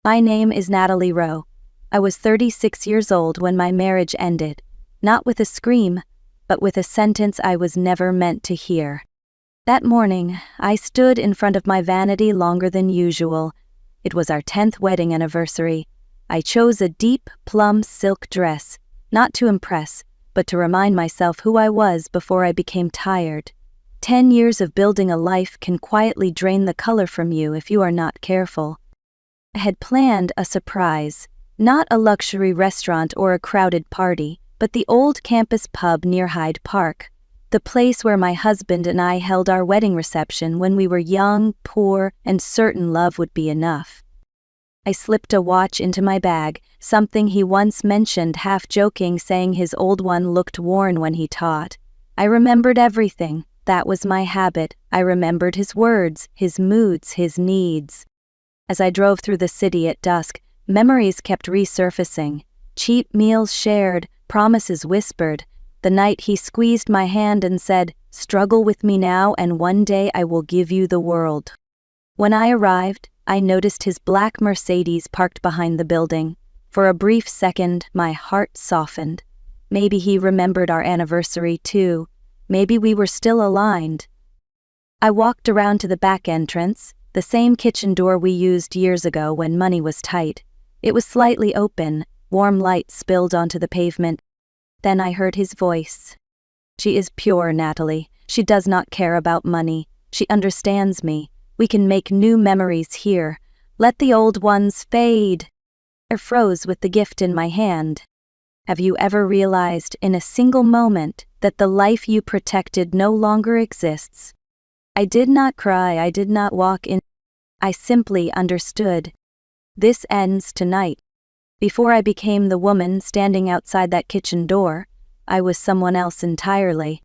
My name is Natalie Rowe. I was 36 years old when my marriage ended, not with a scream, but with a sentence I was never meant to hear. That morning, I stood in front of my vanity longer than usual. It was our 10th wedding anniversary. I chose a deep, plum silk dress, not to impress, but to remind myself who I was before I became tired. 10 years of building a life can quietly drain the color from you if you are not careful. I had planned a surprise, not a luxury restaurant or a crowded party, but the old campus pub near Hyde Park, the place where my husband and I held our wedding reception when we were young, poor, and certain love would be enough. I slipped a watch into my bag, something he once mentioned half-joking, saying his old one looked worn when he taught. I remembered everything. That was my habit. I remembered his words, his moods, his needs. As I drove through the city at dusk, memories kept resurfacing. Cheap meals shared, promises whispered. The night he squeezed my hand and said, "Struggle with me now, and one day I will give you the world." When I arrived, I noticed his black Mercedes parked behind the building. For a brief second, my heart softened. Maybe he remembered our anniversary too. Maybe we were still aligned. I walked around to the back entrance, the same kitchen door we used years ago when money was tight. It was slightly open, warm light spilled onto the pavement. Then I heard his voice. "She is pure, Natalie. She does not care about money. She understands me. We can make new memories here. Let the old ones fade." I froze with the gift in my hand. Have you ever realized in a single moment that the life you protected no longer exists? I did not cry, I did not walk in. I simply understood. This ends tonight. Before I became the woman standing outside that kitchen door, I was someone else entirely.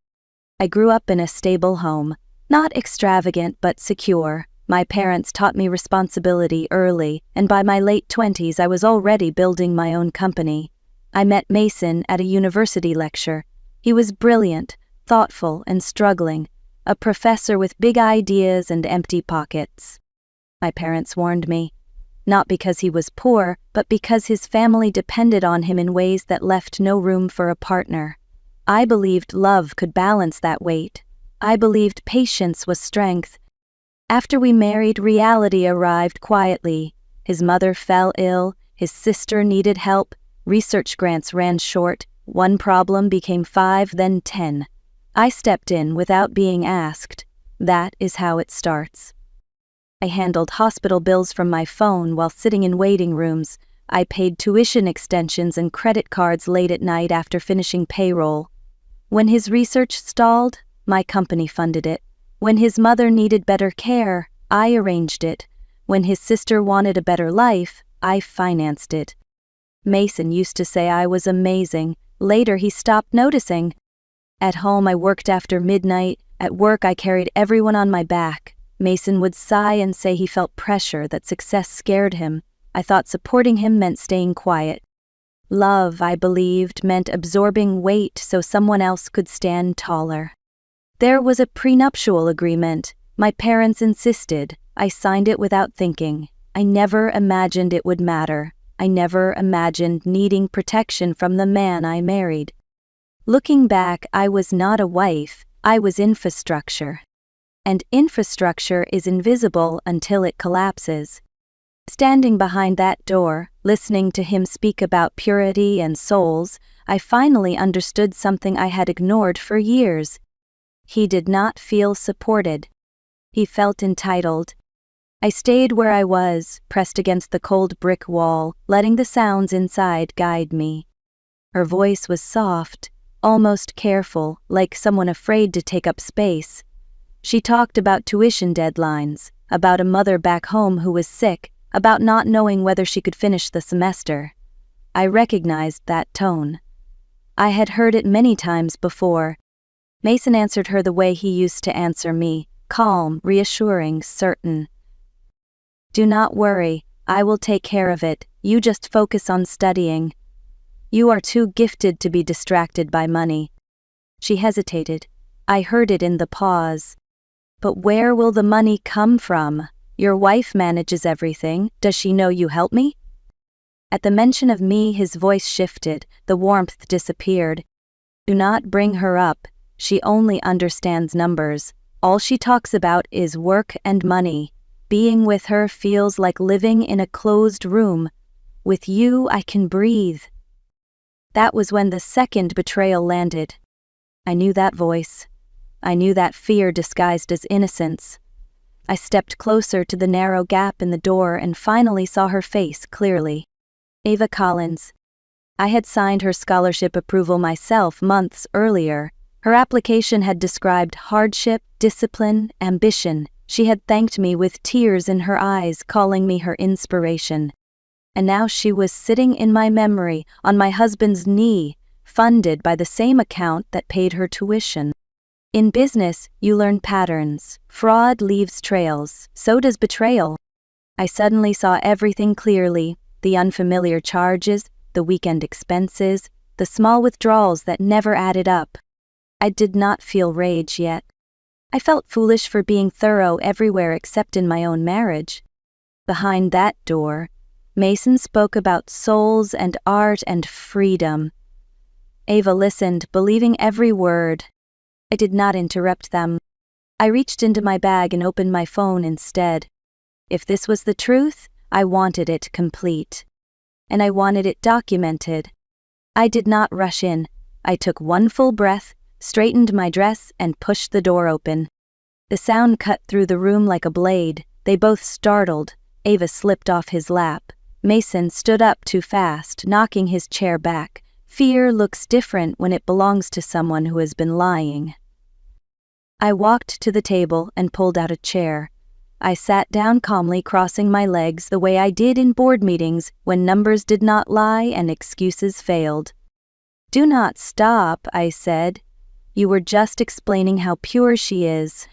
I grew up in a stable home, not extravagant but secure. My parents taught me responsibility early, and by my late 20s I was already building my own company. I met Mason at a university lecture. He was brilliant, thoughtful, and struggling, a professor with big ideas and empty pockets. My parents warned me, not because he was poor, but because his family depended on him in ways that left no room for a partner. I believed love could balance that weight. I believed patience was strength. After we married, reality arrived quietly. His mother fell ill, his sister needed help, research grants ran short, one problem became 5, then 10. I stepped in without being asked. That is how it starts. I handled hospital bills from my phone while sitting in waiting rooms. I paid tuition extensions and credit cards late at night after finishing payroll. When his research stalled, my company funded it. When his mother needed better care, I arranged it. When his sister wanted a better life, I financed it. Mason used to say I was amazing. Later he stopped noticing. At home I worked after midnight. At work I carried everyone on my back. Mason would sigh and say he felt pressure, that success scared him. I thought supporting him meant staying quiet. Love, I believed, meant absorbing weight so someone else could stand taller. There was a prenuptial agreement. My parents insisted. I signed it without thinking. I never imagined it would matter. I never imagined needing protection from the man I married. Looking back, I was not a wife. I was infrastructure. And infrastructure is invisible until it collapses. Standing behind that door, listening to him speak about purity and souls, I finally understood something I had ignored for years. He did not feel supported. He felt entitled. I stayed where I was, pressed against the cold brick wall, letting the sounds inside guide me. Her voice was soft, almost careful, like someone afraid to take up space. She talked about tuition deadlines, about a mother back home who was sick, about not knowing whether she could finish the semester. I recognized that tone. I had heard it many times before. Mason answered her the way he used to answer me, calm, reassuring, certain. "Do not worry, I will take care of it. You just focus on studying. You are too gifted to be distracted by money." She hesitated. I heard it in the pause. "But where will the money come from? Your wife manages everything. Does she know you help me? At the mention of me, his voice shifted, the warmth disappeared. Do not bring her up. She only understands numbers. All she talks about is work and money. Being with her feels like living in a closed room. With you, I can breathe. That was when the second betrayal landed. I knew that voice. I knew that fear disguised as innocence. I stepped closer to the narrow gap in the door and finally saw her face clearly. Ava Collins. I had signed her scholarship approval myself months earlier. Her application had described hardship, discipline, ambition. She had thanked me with tears in her eyes, calling me her inspiration. And now she was sitting in my memory, on my husband's knee, funded by the same account that paid her tuition. In business, you learn patterns. Fraud leaves trails, so does betrayal. I suddenly saw everything clearly, the unfamiliar charges, the weekend expenses, the small withdrawals that never added up. I did not feel rage yet. I felt foolish for being thorough everywhere except in my own marriage. Behind that door, Mason spoke about souls and art and freedom. Ava listened, believing every word. I did not interrupt them. I reached into my bag and opened my phone instead. If this was the truth, I wanted it complete. And I wanted it documented. I did not rush in. I took one full breath, straightened my dress, and pushed the door open. The sound cut through the room like a blade. They both startled. Ava slipped off his lap. Mason stood up too fast, knocking his chair back. Fear looks different when it belongs to someone who has been lying. I walked to the table and pulled out a chair. I sat down calmly, crossing my legs the way I did in board meetings when numbers did not lie and excuses failed. Do not stop, I said. You were just explaining how pure she is.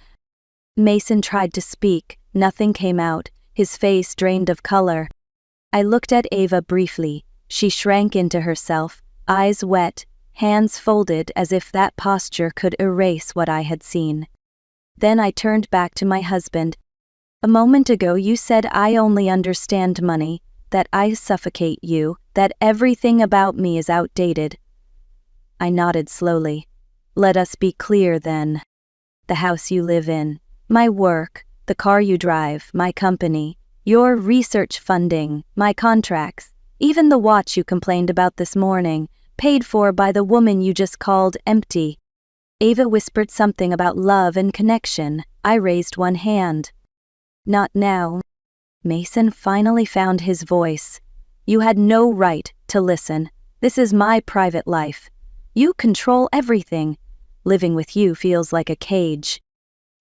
Mason tried to speak. Nothing came out. His face drained of color. I looked at Ava briefly. She shrank into herself, eyes wet, hands folded as if that posture could erase what I had seen. Then I turned back to my husband. A moment ago you said I only understand money, that I suffocate you, that everything about me is outdated. I nodded slowly. Let us be clear then. The house you live in, my work, the car you drive, my company, your research funding, my contracts, even the watch you complained about this morning, paid for by the woman you just called empty. Ava whispered something about love and connection. I raised one hand. Not now. Mason finally found his voice. You had no right to listen. This is my private life. You control everything. Living with you feels like a cage.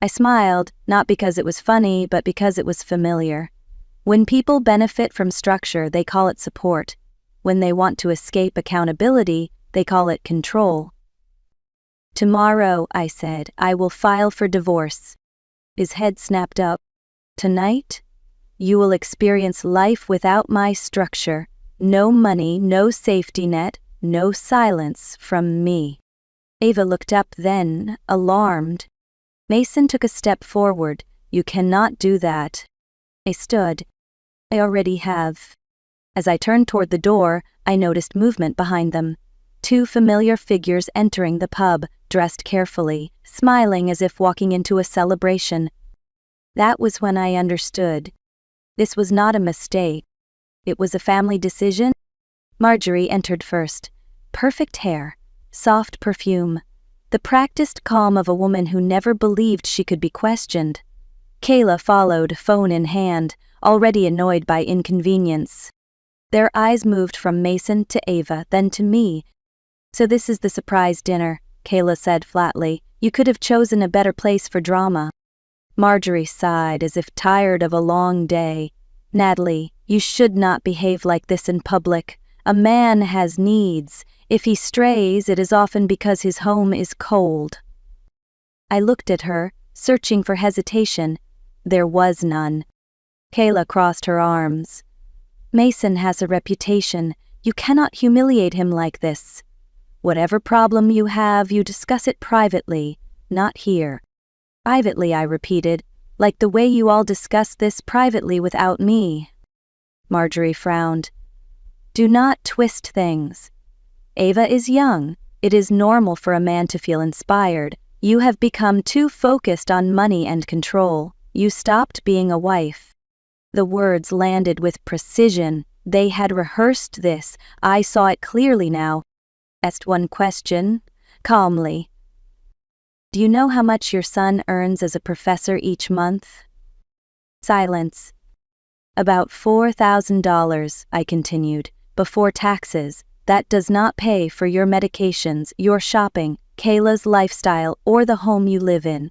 I smiled, not because it was funny, but because it was familiar. When people benefit from structure, they call it support. When they want to escape accountability, they call it control. Tomorrow, I said, I will file for divorce. His head snapped up. Tonight, you will experience life without my structure. No money, no safety net, no silence from me. Ava looked up then, alarmed. Mason took a step forward. You cannot do that. I stood. I already have. As I turned toward the door, I noticed movement behind them. Two familiar figures entering the pub, dressed carefully, smiling as if walking into a celebration. That was when I understood. This was not a mistake. It was a family decision. Marjorie entered first. Perfect hair, soft perfume, the practiced calm of a woman who never believed she could be questioned. Kayla followed, phone in hand, already annoyed by inconvenience. Their eyes moved from Mason to Ava, then to me. So this is the surprise dinner, Kayla said flatly. You could have chosen a better place for drama. Marjorie sighed as if tired of a long day. Natalie, you should not behave like this in public. A man has needs. If he strays, it is often because his home is cold. I looked at her, searching for hesitation. There was none. Kayla crossed her arms. Mason has a reputation. You cannot humiliate him like this. Whatever problem you have, you discuss it privately, not here. Privately, I repeated. Like the way you all discussed this privately without me. Marjorie frowned. Do not twist things. Ava is young. It is normal for a man to feel inspired. You have become too focused on money and control. You stopped being a wife. The words landed with precision. They had rehearsed this. I saw it clearly now. Asked one question, calmly. Do you know how much your son earns as a professor each month? Silence. About $4,000, I continued, before taxes. That does not pay for your medications, your shopping, Kayla's lifestyle, or the home you live in.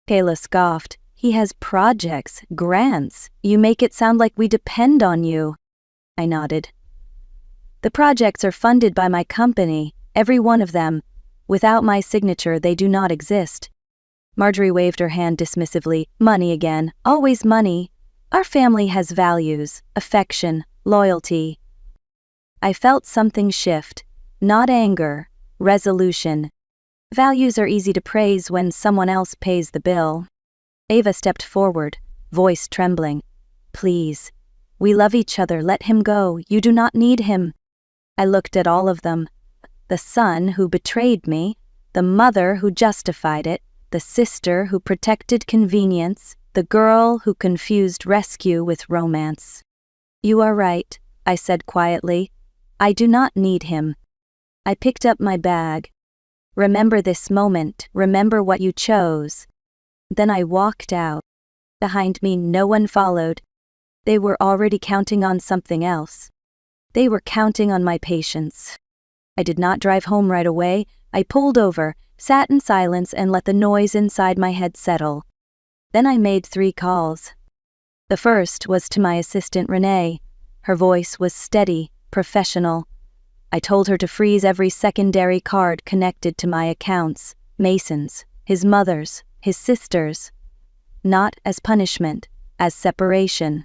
Kayla scoffed. He has projects, grants. You make it sound like we depend on you. I nodded. The projects are funded by my company, every one of them. Without my signature, they do not exist. Marjorie waved her hand dismissively. Money again. Always money. Our family has values, affection, loyalty. I felt something shift. Not anger, resolution. Values are easy to praise when someone else pays the bill. Ava stepped forward, voice trembling. Please. We love each other. Let him go. You do not need him. I looked at all of them. The son who betrayed me, the mother who justified it, the sister who protected convenience, the girl who confused rescue with romance. You are right, I said quietly. I do not need him. I picked up my bag. Remember this moment, remember what you chose. Then I walked out. Behind me no one followed. They were already counting on something else. They were counting on my patience. I did not drive home right away. I pulled over, sat in silence, and let the noise inside my head settle. Then I made 3 calls. The first was to my assistant Renee. Her voice was steady, professional. I told her to freeze every secondary card connected to my accounts, Mason's, his mother's, his sister's. Not as punishment, as separation.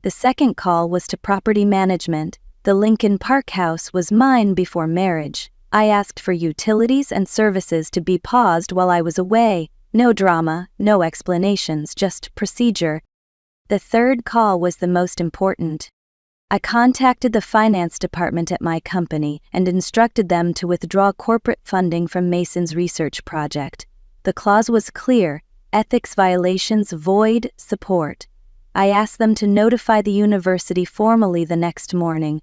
The second call was to property management. The Lincoln Park house was mine before marriage. I asked for utilities and services to be paused while I was away. No drama, no explanations, just procedure. The third call was the most important. I contacted the finance department at my company and instructed them to withdraw corporate funding from Mason's research project. The clause was clear: ethics violations void support. I asked them to notify the university formally the next morning.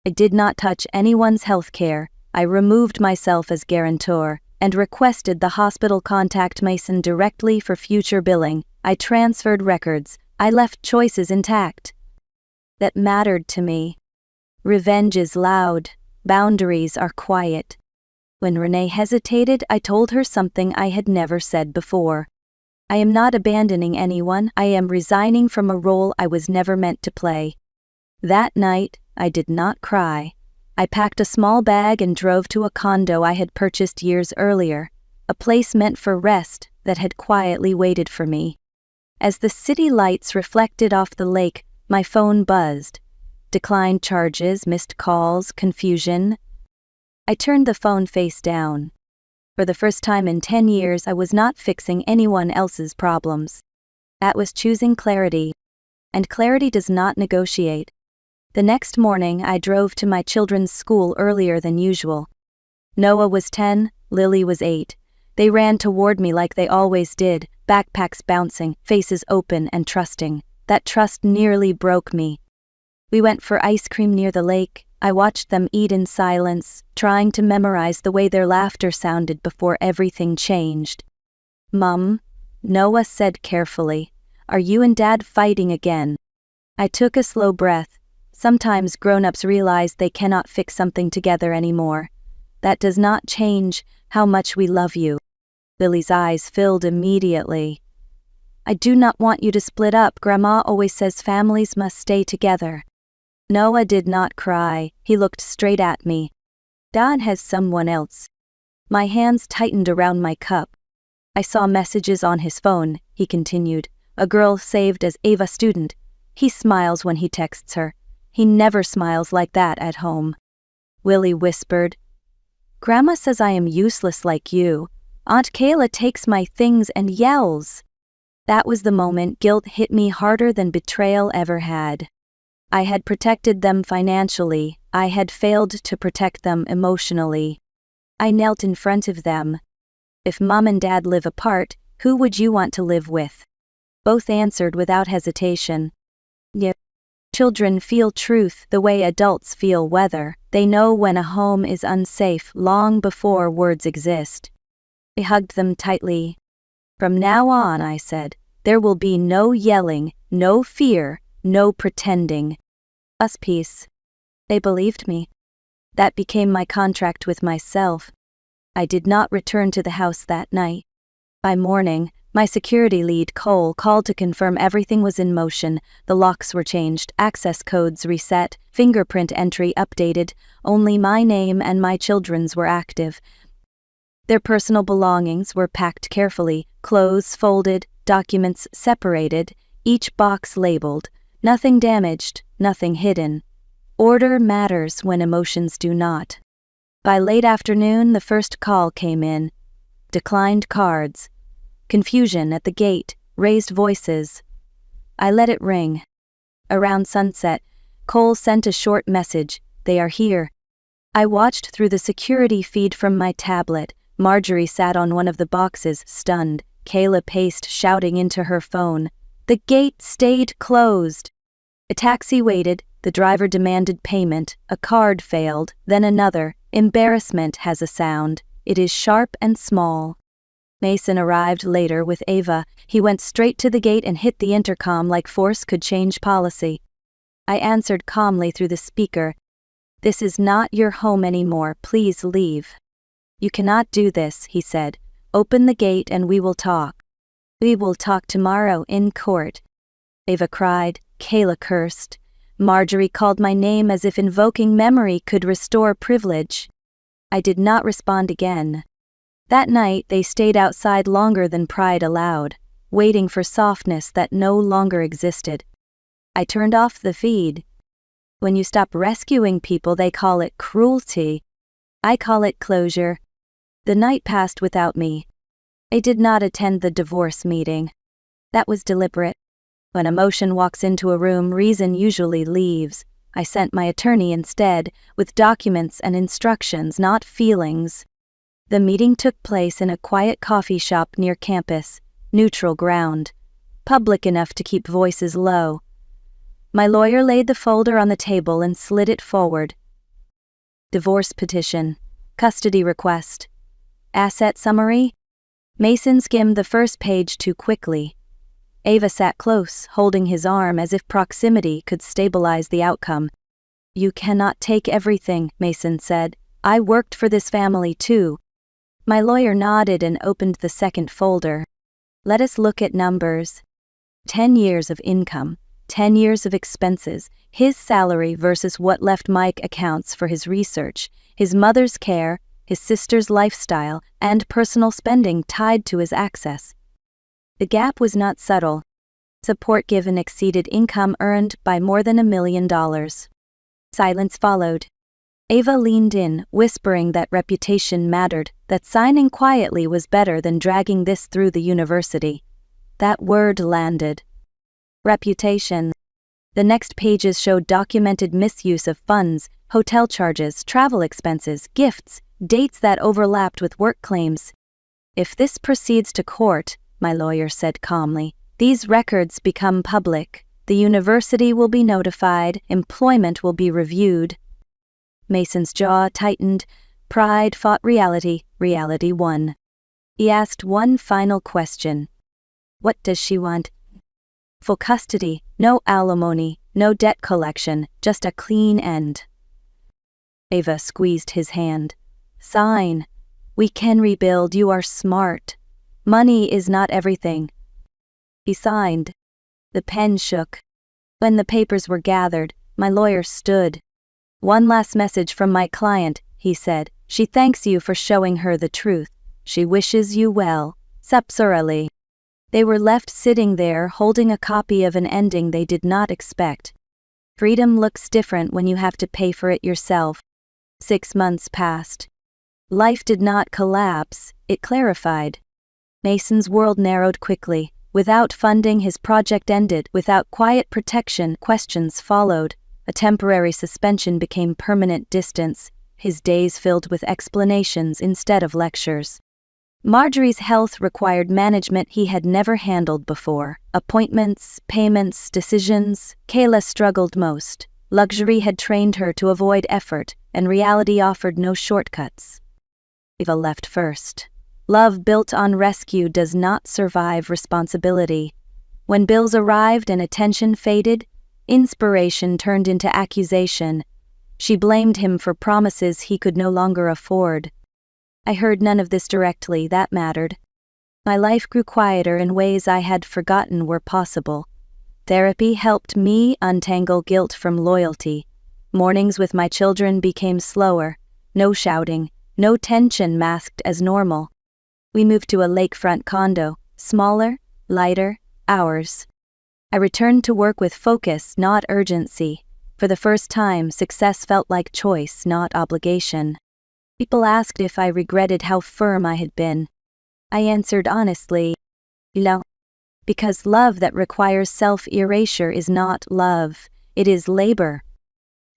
I did not touch anyone's health care. I removed myself as guarantor and requested the hospital contact Mason directly for future billing. I transferred records. I left choices intact. That mattered to me. Revenge is loud. Boundaries are quiet. When Renee hesitated, I told her something I had never said before. I am not abandoning anyone. I am resigning from a role I was never meant to play. That night, I did not cry. I packed a small bag and drove to a condo I had purchased years earlier, a place meant for rest that had quietly waited for me. As the city lights reflected off the lake, my phone buzzed. Declined charges, missed calls, confusion. I turned the phone face down. For the first time in 10 years, I was not fixing anyone else's problems. That was choosing clarity. And clarity does not negotiate. The next morning, I drove to my children's school earlier than usual. Noah was 10, Lily was 8. They ran toward me like they always did, backpacks bouncing, faces open and trusting. That trust nearly broke me. We went for ice cream near the lake. I watched them eat in silence, trying to memorize the way their laughter sounded before everything changed. "Mum," Noah said carefully, "are you and Dad fighting again?" I took a slow breath. Sometimes grown-ups realize they cannot fix something together anymore. That does not change how much we love you. Lily's eyes filled immediately. "I do not want you to split up. Grandma always says families must stay together." Noah did not cry. He looked straight at me. "Dad has someone else." My hands tightened around my cup. "I saw messages on his phone," he continued. "A girl saved as Ava student. He smiles when he texts her. He never smiles like that at home." Willie whispered, "Grandma says I am useless like you. Aunt Kayla takes my things and yells." That was the moment guilt hit me harder than betrayal ever had. I had protected them financially, I had failed to protect them emotionally. I knelt in front of them. If Mom and Dad live apart, who would you want to live with? Both answered without hesitation. Yeah. Children feel truth the way adults feel weather. They know when a home is unsafe long before words exist. I hugged them tightly. From now on, I said, there will be no yelling, no fear, no pretending. Us peace. They believed me. That became my contract with myself. I did not return to the house that night. By morning, my security lead, Cole, called to confirm everything was in motion. The locks were changed, access codes reset, fingerprint entry updated. Only my name and my children's were active. Their personal belongings were packed carefully, clothes folded, documents separated, each box labeled. Nothing damaged, nothing hidden. Order matters when emotions do not. By late afternoon, the first call came in. Declined cards. Confusion at the gate, raised voices. I let it ring. Around sunset, Cole sent a short message, "They are here." I watched through the security feed from my tablet. Marjorie sat on one of the boxes, stunned. Kayla paced, shouting into her phone. The gate stayed closed. A taxi waited, the driver demanded payment, a card failed, then another. Embarrassment has a sound. It is sharp and small. Mason arrived later with Ava. He went straight to the gate and hit the intercom like force could change policy. I answered calmly through the speaker. This is not your home anymore, please leave. You cannot do this, he said. Open the gate and we will talk. We will talk tomorrow in court. Ava cried. Kayla cursed. Marjorie called my name as if invoking memory could restore privilege. I did not respond again. That night they stayed outside longer than pride allowed, waiting for softness that no longer existed. I turned off the feed. When you stop rescuing people, they call it cruelty. I call it closure. The night passed without me. I did not attend the divorce meeting. That was deliberate. When emotion walks into a room, reason usually leaves. I sent my attorney instead, with documents and instructions, not feelings. The meeting took place in a quiet coffee shop near campus, neutral ground, public enough to keep voices low. My lawyer laid the folder on the table and slid it forward. Divorce petition, custody request, asset summary. Mason skimmed the first page too quickly. Ava sat close, holding his arm as if proximity could stabilize the outcome. You cannot take everything, Mason said. I worked for this family too. My lawyer nodded and opened the second folder. Let us look at numbers. 10 years of income, 10 years of expenses, his salary versus what left Mike accounts for his research, his mother's care, his sister's lifestyle, and personal spending tied to his access. The gap was not subtle. Support given exceeded income earned by more than $1 million. Silence followed. Ava leaned in, whispering that reputation mattered, that signing quietly was better than dragging this through the university. That word landed. Reputation. The next pages showed documented misuse of funds, hotel charges, travel expenses, gifts, dates that overlapped with work claims. If this proceeds to court, my lawyer said calmly, these records become public. The university will be notified, employment will be reviewed. Mason's jaw tightened. Pride fought reality. Reality won. He asked one final question. What does she want? Full custody, no alimony, no debt collection, just a clean end. Ava squeezed his hand. Sign. We can rebuild, you are smart. Money is not everything. He signed. The pen shook. When the papers were gathered, my lawyer stood. One last message from my client, he said. She thanks you for showing her the truth. She wishes you well. Sapsurali. They were left sitting there holding a copy of an ending they did not expect. Freedom looks different when you have to pay for it yourself. 6 months passed. Life did not collapse, it clarified. Mason's world narrowed quickly. Without funding, his project ended. Without quiet protection, questions followed. A temporary suspension became permanent distance, his days filled with explanations instead of lectures. Marjorie's health required management he had never handled before. Appointments, payments, decisions. Kayla struggled most. Luxury had trained her to avoid effort, and reality offered no shortcuts. Eva left first. Love built on rescue does not survive responsibility. When bills arrived and attention faded, inspiration turned into accusation. She blamed him for promises he could no longer afford. I heard none of this directly, that mattered. My life grew quieter in ways I had forgotten were possible. Therapy helped me untangle guilt from loyalty. Mornings with my children became slower. No shouting, no tension masked as normal. We moved to a lakefront condo, smaller, lighter, ours. I returned to work with focus, not urgency. For the first time, success felt like choice, not obligation. People asked if I regretted how firm I had been. I answered honestly, no. Because love that requires self-erasure is not love, it is labor.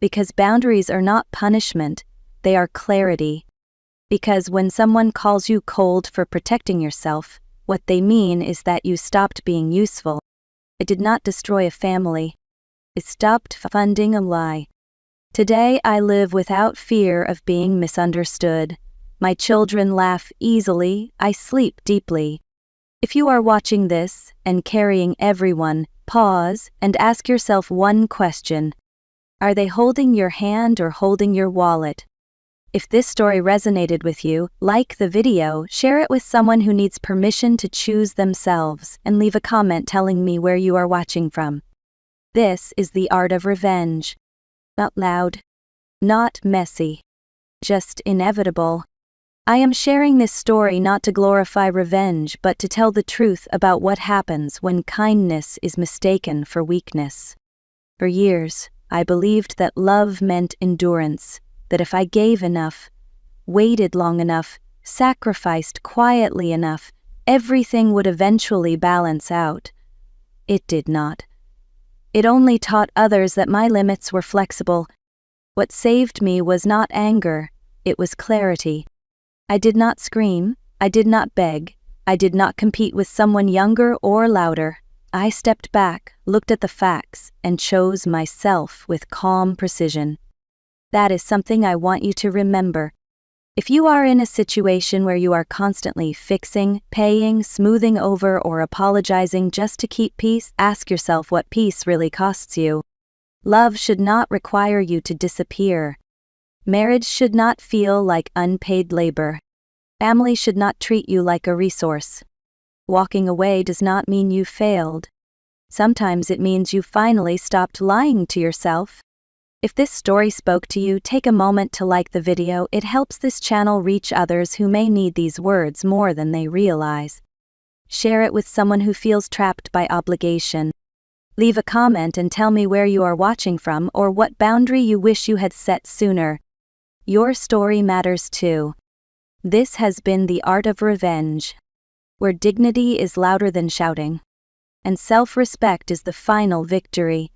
Because boundaries are not punishment, they are clarity. Because when someone calls you cold for protecting yourself, what they mean is that you stopped being useful. It did not destroy a family. It stopped funding a lie. Today I live without fear of being misunderstood. My children laugh easily, I sleep deeply. If you are watching this and carrying everyone, pause and ask yourself one question. Are they holding your hand or holding your wallet? If this story resonated with you, like the video, share it with someone who needs permission to choose themselves, and leave a comment telling me where you are watching from. This is The Art of Revenge. Not loud, not messy, just inevitable. I am sharing this story not to glorify revenge, but to tell the truth about what happens when kindness is mistaken for weakness. For years, I believed that love meant endurance, that if I gave enough, waited long enough, sacrificed quietly enough, everything would eventually balance out. It did not. It only taught others that my limits were flexible. What saved me was not anger, it was clarity. I did not scream, I did not beg, I did not compete with someone younger or louder. I stepped back, looked at the facts, and chose myself with calm precision. That is something I want you to remember. If you are in a situation where you are constantly fixing, paying, smoothing over, or apologizing just to keep peace, ask yourself what peace really costs you. Love should not require you to disappear. Marriage should not feel like unpaid labor. Family should not treat you like a resource. Walking away does not mean you failed. Sometimes it means you finally stopped lying to yourself. If this story spoke to you, take a moment to like the video. It helps this channel reach others who may need these words more than they realize. Share it with someone who feels trapped by obligation. Leave a comment and tell me where you are watching from or what boundary you wish you had set sooner. Your story matters too. This has been The Art of Revenge, where dignity is louder than shouting, and self-respect is the final victory.